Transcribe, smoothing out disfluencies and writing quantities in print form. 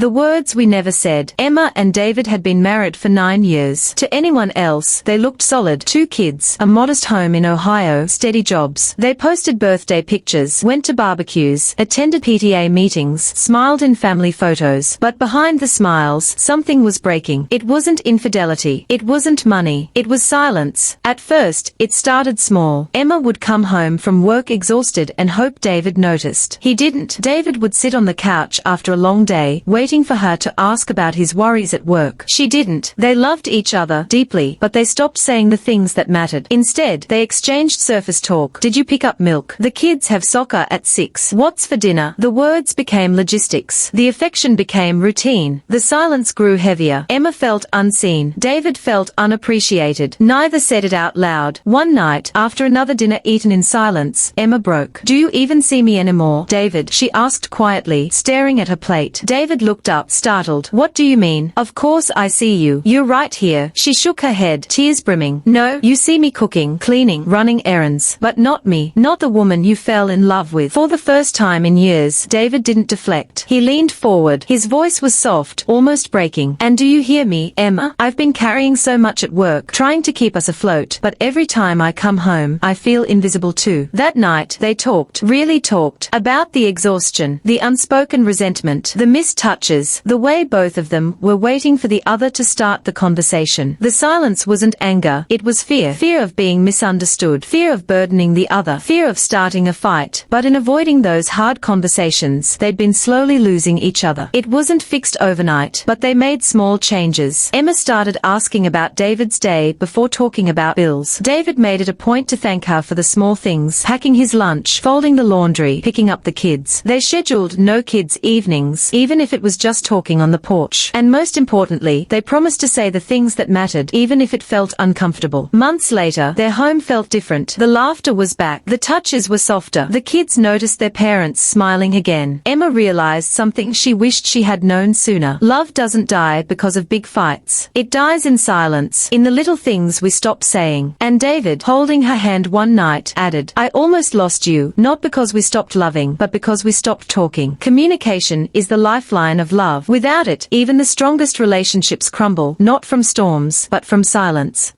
The words we never said. Emma and David had been married for 9 years. To anyone else, they looked solid. 2 kids, a modest home in Ohio, steady jobs. They posted birthday pictures, went to barbecues, attended PTA meetings, smiled in family photos. But behind the smiles, something was breaking. It wasn't infidelity. It wasn't money. It was silence. At first, it started small. Emma would come home from work exhausted and hope David noticed. He didn't. David would sit on the couch after a long day, waiting for her to ask about his worries at work. She didn't. They loved each other deeply, but they stopped saying the things that mattered. Instead, they exchanged surface talk. Did you pick up milk? The kids have soccer at 6. What's for dinner? The words became logistics. The affection became routine. The silence grew heavier. Emma felt unseen. David felt unappreciated. Neither said it out loud. One night, after another dinner eaten in silence, Emma broke. Do you even see me anymore, David? She asked quietly, staring at her plate. David looked up, startled. What do you mean? Of course I see you. You're right here. She shook her head, tears brimming. No, you see me cooking, cleaning, running errands. But not me. Not the woman you fell in love with. For the first time in years, David didn't deflect. He leaned forward. His voice was soft, almost breaking. And do you hear me, Emma? I've been carrying so much at work, trying to keep us afloat. But every time I come home, I feel invisible too. That night, they talked, really talked, about the exhaustion, the unspoken resentment, the missed touches, the way both of them were waiting for the other to start the conversation. The silence wasn't anger, it was fear. Fear of being misunderstood, fear of burdening the other, fear of starting a fight. But in avoiding those hard conversations, they'd been slowly losing each other. It wasn't fixed overnight, but they made small changes. Emma started asking about David's day before talking about bills. David made it a point to thank her for the small things, packing his lunch, folding the laundry, picking up the kids. They scheduled no kids evenings, even if it was just talking on the porch. And most importantly, they promised to say the things that mattered, even if it felt uncomfortable. Months later, their home felt different. The laughter was back. The touches were softer. The kids noticed their parents smiling again. Emma realized something she wished she had known sooner. Love doesn't die because of big fights. It dies in silence, in the little things we stop saying. And David, holding her hand one night, added, I almost lost you, not because we stopped loving, but because we stopped talking. Communication is the lifeline of love. Without it, even the strongest relationships crumble, not from storms, but from silence.